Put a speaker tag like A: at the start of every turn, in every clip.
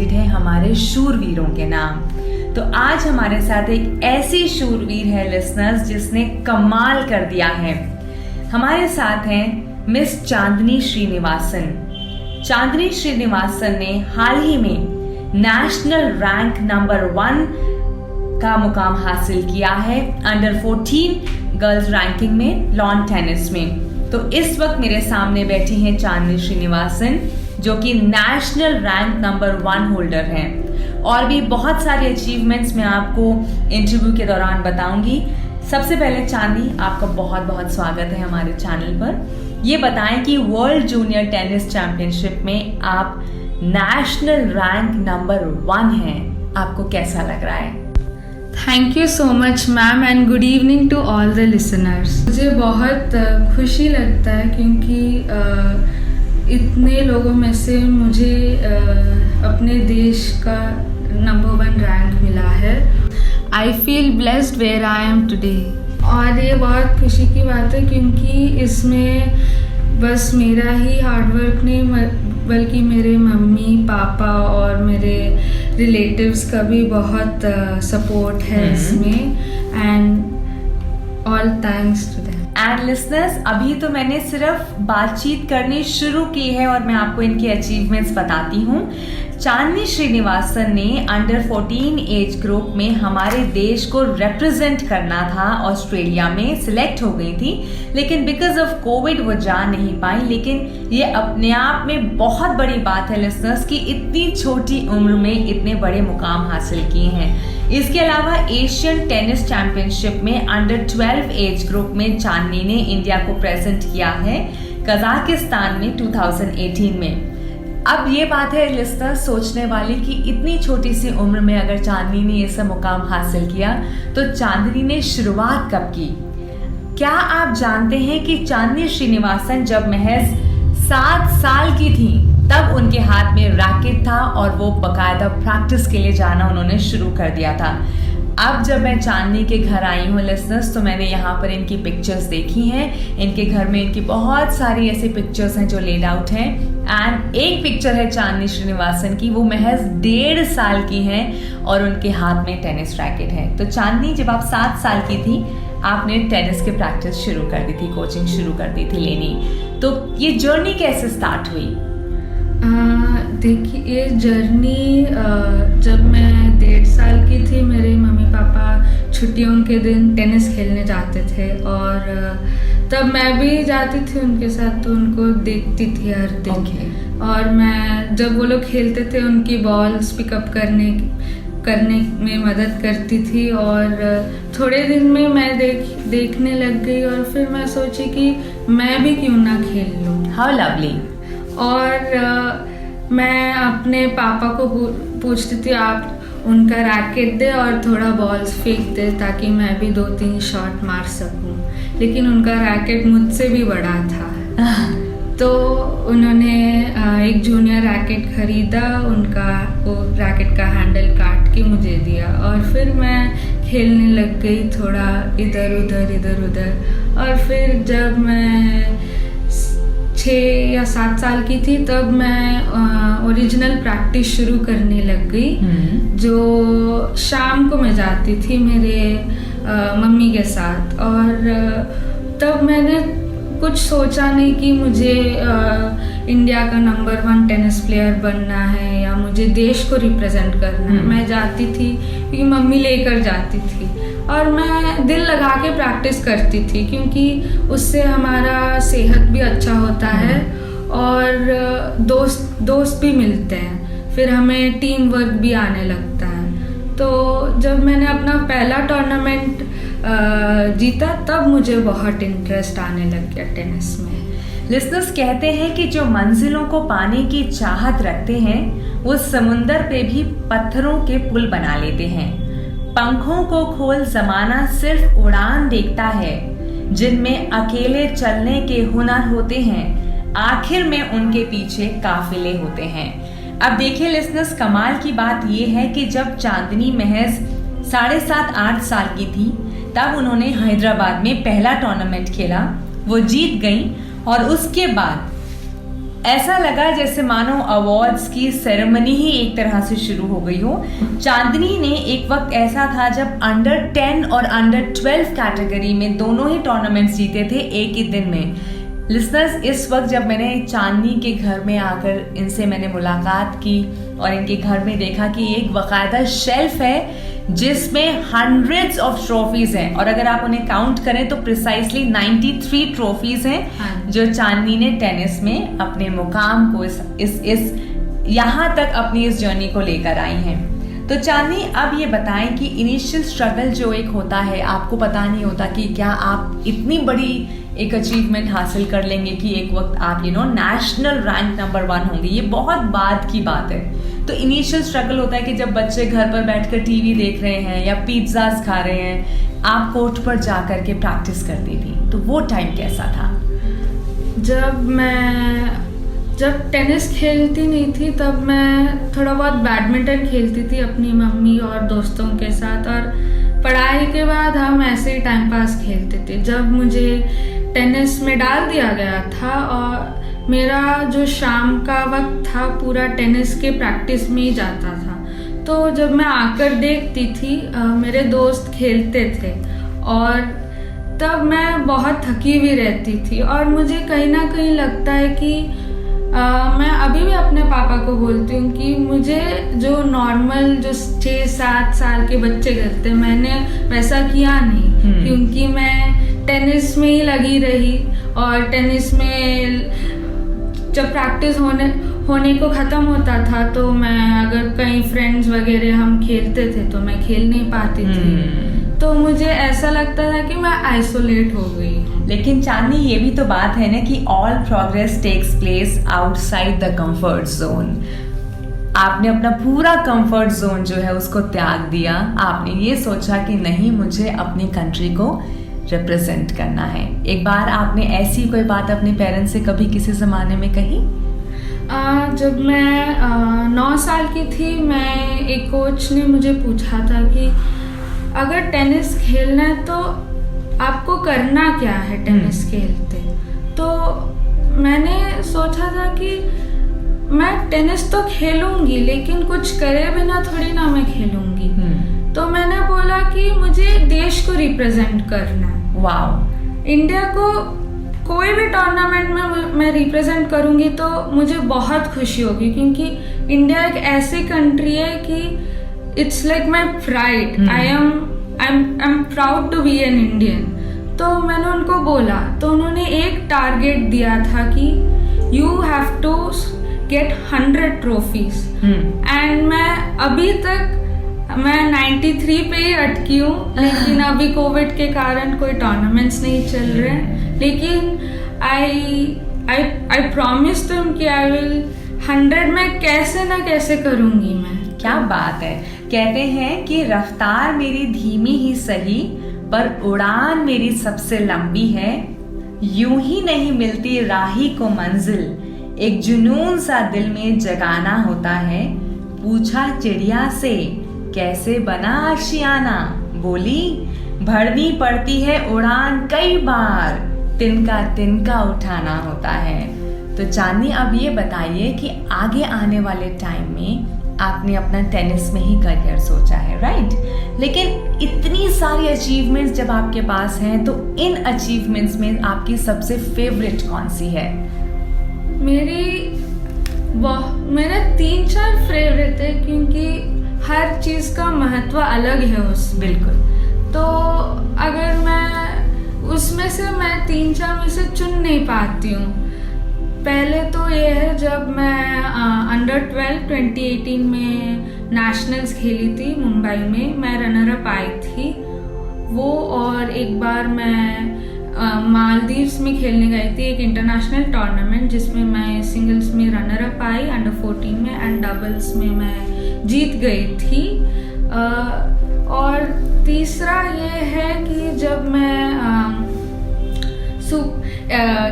A: Dedicated है हमारे शूरवीरों के नाम। तो आज हमारे साथ एक ऐसी शूरवीर है लिसनर्स जिसने कमाल कर दिया है। हमारे साथ हैं मिस चांदनी श्रीनिवासन। चांदनी श्रीनिवासन ने हाल ही में नेशनल रैंक नंबर 1 का मुकाम हासिल किया है अंडर 14 गर्ल्स रैंकिंग में लॉन टेनिस में। तो इस वक्त मेरे सामने बैठी हैं चांदनी श्रीनिवासन जो कि नेशनल रैंक नंबर 1 होल्डर हैं। और भी बहुत सारे अचीवमेंट्स मैं आपको इंटरव्यू के दौरान बताऊंगी। सबसे पहले चांदनी, आपका बहुत बहुत स्वागत है हमारे चैनल पर। ये बताएं कि वर्ल्ड जूनियर टेनिस चैंपियनशिप में आप नेशनल रैंक नंबर 1 हैं, आपको कैसा लग रहा है?
B: Thank you so much ma'am and good evening to all the listeners. मुझे बहुत खुशी लगता है क्योंकि इतने लोगों में से मुझे अपने देश का नंबर 1 रैंक मिला है। I feel blessed where I am today. और ये बहुत खुशी की बात है क्योंकि इसमें बस मेरा ही हार्डवर्क नहीं बल्कि मेरे मम्मी पापा और मेरे रिलेटिव्स का भी बहुत सपोर्ट है इसमें। And all thanks to them.
A: And listeners, अभी तो मैंने सिर्फ बातचीत करनी शुरू की है और मैं आपको इनके अचीवमेंट्स बताती हूँ। चांदनी श्रीनिवासन ने अंडर 14 एज ग्रुप में हमारे देश को रिप्रेजेंट करना था, ऑस्ट्रेलिया में सिलेक्ट हो गई थी, लेकिन बिकॉज ऑफ कोविड वो जा नहीं पाई। लेकिन ये अपने आप में बहुत बड़ी बात है लिसनर्स कि इतनी छोटी उम्र में इतने बड़े मुकाम हासिल किए हैं। इसके अलावा एशियन टेनिस चैंपियनशिप में अंडर 12 एज ग्रुप में चांदनी ने इंडिया को प्रेजेंट किया है कजाकिस्तान में 2018 में। अब ये बात है लिस्टर्स सोचने वाली कि इतनी छोटी सी उम्र में अगर चांदनी ने ये सब मुकाम हासिल किया तो चांदनी ने शुरुआत कब की? क्या आप जानते हैं कि चांदनी श्रीनिवासन जब महज 7 साल की थी तब उनके हाथ में रैकेट था और वो बकायदा प्रैक्टिस के लिए जाना उन्होंने शुरू कर दिया था। अब जब मैं चांदनी के घर आई हूँ लिसनर्स तो मैंने यहाँ पर इनकी पिक्चर्स देखी हैं। इनके घर में इनकी बहुत सारी ऐसी पिक्चर्स हैं जो लेड आउट हैं। एंड एक पिक्चर है चांदनी श्रीनिवासन की, वो महज 1.5 साल की हैं और उनके हाथ में टेनिस रैकेट है। तो चांदनी, जब आप 7 साल की थी आपने टेनिस की प्रैक्टिस शुरू कर दी थी, कोचिंग शुरू कर दी थी लेनी। तो ये जर्नी कैसे स्टार्ट हुई?
B: देखिए, ये जर्नी जब मैं 1.5 साल की थी मेरे मम्मी पापा छुट्टियों के दिन टेनिस खेलने जाते थे और तब मैं भी जाती थी उनके साथ, तो उनको देखती थी हर दिन। और मैं जब वो लोग खेलते थे उनकी बॉल्स पिकअप करने में मदद करती थी और थोड़े दिन में मैं देखने लग गई और फिर मैं सोची कि मैं भी क्यों ना खेल लूँ।
A: How lovely.
B: और मैं अपने पापा को पूछती थी आप उनका रैकेट दे और थोड़ा बॉल्स फेंक दे ताकि मैं भी 2-3 शॉट मार सकूं, लेकिन उनका रैकेट मुझसे भी बड़ा था। तो उन्होंने एक जूनियर रैकेट खरीदा, उनका वो रैकेट का हैंडल काट के मुझे दिया और फिर मैं खेलने लग गई थोड़ा इधर उधर। और फिर जब मैं 6 या 7 साल की थी तब मैं ओरिजिनल प्रैक्टिस शुरू करने लग गई, जो शाम को मैं जाती थी मेरे मम्मी के साथ। और तब मैंने कुछ सोचा नहीं कि मुझे इंडिया का नंबर 1 टेनिस प्लेयर बनना है या मुझे देश को रिप्रेजेंट करना है। मैं जाती थी क्योंकि मम्मी लेकर जाती थी और मैं दिल लगा के प्रैक्टिस करती थी क्योंकि उससे हमारा सेहत भी अच्छा होता है और दोस्त भी मिलते हैं, फिर हमें टीम वर्क भी आने लगता है। तो जब मैंने अपना पहला टूर्नामेंट जीता तब मुझे बहुत इंटरेस्ट आने लग गया टेनिस में।
A: लिसनर्स कहते हैं कि जो मंजिलों को पाने की चाहत रखते हैं वो समुंदर पे भी पत्थरों के पुल बना लेते हैं। पंखों को खोल जमाना सिर्फ उड़ान देखता है, जिनमें अकेले चलने के हुनर होते हैं आखिर में उनके पीछे काफिले होते हैं। अब देखिए लिसनर्स, कमाल की बात यह है कि जब चांदनी महज 7.5-8 साल की थी तब उन्होंने हैदराबाद में पहला टूर्नामेंट खेला, वो जीत गई और उसके बाद ऐसा लगा जैसे मानो अवार्ड्स की सेरेमनी ही एक तरह से शुरू हो गई हो। चांदनी ने एक वक्त ऐसा था जब अंडर 10 और अंडर 12 कैटेगरी में दोनों ही टूर्नामेंट्स जीते थे एक ही दिन में। लिसनर्स, इस वक्त जब मैंने चांदनी के घर में आकर इनसे मैंने मुलाकात की और इनके घर में देखा कि एक बाकायदा शेल्फ है जिसमें हंड्रेड्स ऑफ ट्रॉफीज हैं, और अगर आप उन्हें काउंट करें तो प्रिसाइसली 93 ट्रॉफीज हैं जो चांदनी ने टेनिस में अपने मुकाम को इस यहाँ तक अपनी इस जर्नी को लेकर आई हैं। तो चांदनी, अब ये बताएं कि इनिशियल स्ट्रगल जो एक होता है, आपको पता नहीं होता कि क्या आप इतनी बड़ी एक अचीवमेंट हासिल कर लेंगे कि एक वक्त आप नेशनल रैंक नंबर 1 होंगे, ये बहुत बाद की बात है। तो इनिशियल स्ट्रगल होता है कि जब बच्चे घर पर बैठकर टीवी देख रहे हैं या पिज्जाज खा रहे हैं, आप कोर्ट पर जा कर के प्रैक्टिस करती थी, तो वो टाइम कैसा था?
B: जब टेनिस खेलती नहीं थी तब मैं थोड़ा बहुत बैडमिंटन खेलती थी अपनी मम्मी और दोस्तों के साथ, और पढ़ाई के बाद हम ऐसे ही टाइम पास खेलते थे। जब मुझे टेनिस में डाल दिया गया था और मेरा जो शाम का वक्त था पूरा टेनिस के प्रैक्टिस में ही जाता था, तो जब मैं आकर देखती थी मेरे दोस्त खेलते थे और तब मैं बहुत थकी हुई रहती थी, और मुझे कहीं ना कहीं लगता है कि मैं अभी भी अपने पापा को बोलती हूँ कि मुझे जो नॉर्मल जो 6-7 साल के बच्चे करते मैंने वैसा किया नहीं, क्योंकि मैं टेनिस में ही लगी रही, और टेनिस में जब प्रैक्टिस होने को ख़त्म होता था तो मैं अगर कहीं फ्रेंड्स वगैरह हम खेलते थे तो मैं खेल नहीं पाती थी, तो मुझे ऐसा लगता था कि मैं आइसोलेट हो गई।
A: लेकिन चांदनी, ये भी तो बात है ना कि all progress takes place outside the comfort zone. आपने अपना पूरा कंफर्ट जोन जो है उसको त्याग दिया, आपने ये सोचा कि नहीं, मुझे अपनी कंट्री को रिप्रेजेंट करना है। एक बार आपने ऐसी कोई बात अपने पेरेंट्स से कभी किसी ज़माने में कही?
B: जब मैं 9 साल की थी, मैं एक कोच ने मुझे पूछा था कि अगर टेनिस खेलना है तो आपको करना क्या है टेनिस खेलते। तो मैंने सोचा था कि मैं टेनिस तो खेलूंगी लेकिन कुछ करे बिना थोड़ी ना मैं खेलूंगी। तो मैंने बोला कि मुझे देश को रिप्रेजेंट करना है।
A: वाओ!
B: इंडिया को कोई भी टूर्नामेंट में मैं रिप्रेजेंट करूंगी तो मुझे बहुत खुशी होगी, क्योंकि इंडिया एक ऐसी कंट्री है कि it's like my pride. I am proud to be an Indian. तो मैंने उनको बोला, तो उन्होंने एक टारगेट दिया था कि you have to get 100 trophies, and मैं अभी तक मैं 93 पे ही अटकी हूँ, लेकिन अभी कोविड के कारण कोई टूर्नामेंट्स नहीं चल रहे, लेकिन आई प्रॉमिस तुम कि आई विल 100 में कैसे ना कैसे करूँगी मैं।
A: क्या बात है! कहते हैं कि रफ्तार मेरी धीमी ही सही पर उड़ान मेरी सबसे लंबी है, यूं ही नहीं मिलती राही को मंजिल, एक जुनून सा दिल में जगाना होता है। पूछा चिड़िया से कैसे बना आशियाना, बोली भरनी पड़ती है उड़ान कई बार, तिनका तिनका उठाना होता है। तो चांदनी, अब ये बताइए कि आगे आने वाले टाइम में आपने अपना टेनिस में ही करियर सोचा है, राइट? लेकिन इतनी सारी अचीवमेंट्स जब आपके पास हैं तो इन अचीवमेंट्स में आपकी सबसे फेवरेट कौन सी है?
B: मेरे 3-4 फेवरेट है, क्योंकि हर चीज़ का महत्व अलग है उसमें।
A: बिल्कुल।
B: तो अगर मैं उसमें से मैं 3-4 में से चुन नहीं पाती हूँ। पहले तो ये है, जब मैं अंडर 12 2018 में नेशनल्स खेली थी मुंबई में, मैं रनर अप आई थी वो, और एक बार मैं मालदीव्स में खेलने गई थी एक इंटरनेशनल टूर्नामेंट, जिसमें मैं सिंगल्स में रनर अप आई अंडर 14 में, एंड डबल्स में मैं जीत गई थी। और तीसरा ये है कि जब मैं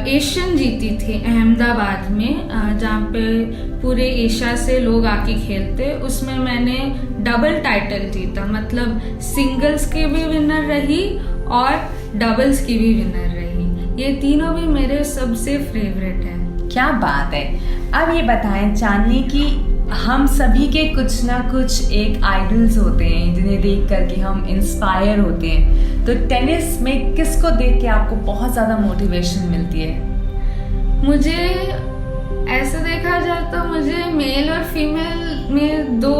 B: एशियन जीती थी अहमदाबाद में, जहाँ पे पूरे एशिया से लोग आके खेलते, उसमें मैंने डबल टाइटल जीता, मतलब सिंगल्स की भी विनर रही और डबल्स की भी विनर रही। ये तीनों भी मेरे सबसे फेवरेट हैं।
A: क्या बात है। अब ये बताएं चांदनी कि हम सभी के कुछ ना कुछ एक आइडल्स होते हैं जिन्हें देख करके हम इंस्पायर होते हैं, तो टेनिस में किसको देख के आपको बहुत ज़्यादा मोटिवेशन मिलती है?
B: मुझे ऐसा देखा जाए तो मुझे मेल और फीमेल में दो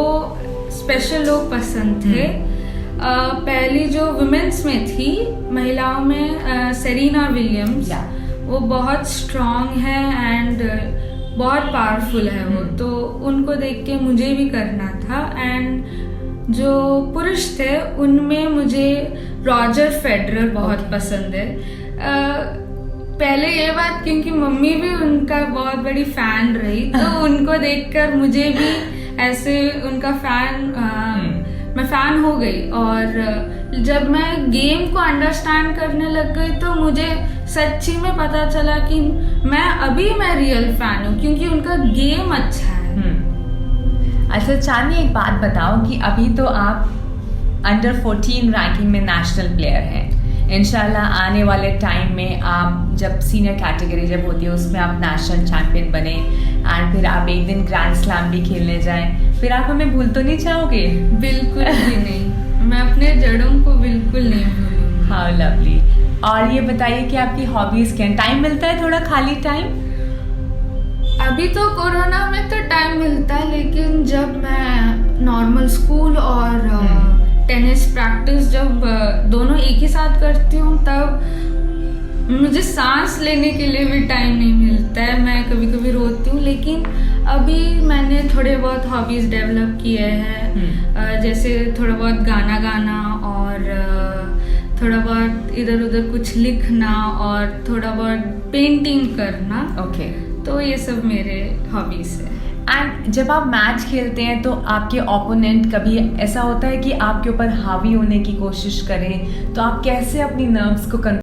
B: स्पेशल लोग पसंद थे। पहली जो वुमेन्स में थी, महिलाओं में सेरेना विलियम्स, वो बहुत स्ट्रॉन्ग है एंड बहुत पावरफुल है वो, तो उनको देख के मुझे भी करना था। एंड जो पुरुष थे उनमें मुझे रॉजर फेडरर बहुत पसंद है। पहले ये बात क्योंकि मम्मी भी उनका बहुत बड़ी फैन रही, तो उनको देखकर मुझे भी ऐसे उनका मैं फैन हो गई। और जब मैं गेम को अंडरस्टैंड करने लग गई तो मुझे सच्ची में पता चला कि मैं रियल फैन हूँ क्योंकि उनका गेम अच्छा है।
A: अच्छा चांदनी, एक बात बताओ कि अभी तो आप अंडर 14 रैंकिंग में नेशनल प्लेयर हैं। इंशाल्लाह आने वाले टाइम में आप जब सीनियर कैटेगरी जब होती है उसमें आप नेशनल चैंपियन बने एंड फिर आप एक दिन ग्रैंड स्लैम भी खेलने जाएं, फिर आप हमें भूल तो नहीं चाहोगे?
B: बिल्कुल भी नहीं, मैं अपने जड़ों को बिल्कुल नहीं भूलूंगी।
A: हाँ, लवली। और ये बताइए कि आपकी हॉबीज क्या? टाइम मिलता है थोड़ा खाली टाइम?
B: अभी तो कोरोना में तो टाइम मिलता है, लेकिन जब मैं नॉर्मल स्कूल और टेनिस प्रैक्टिस जब दोनों एक ही साथ करती हूँ तब मुझे सांस लेने के लिए भी टाइम नहीं मिलता है। मैं कभी कभी रोती हूँ, लेकिन अभी मैंने थोड़े बहुत हॉबीज डेवलप किए हैं, जैसे थोड़ा बहुत गाना गाना और थोड़ा बहुत इधर उधर कुछ लिखना और थोड़ा बहुत पेंटिंग करना।
A: ओके।
B: तो ये सब मेरे हॉबीज है।
A: एंड जब आप मैच खेलते हैं तो आपके ओपोनेंट कभी ऐसा होता है कि आपके ऊपर हावी होने की कोशिश करें, तो आप कैसे अपनी नर्व्स को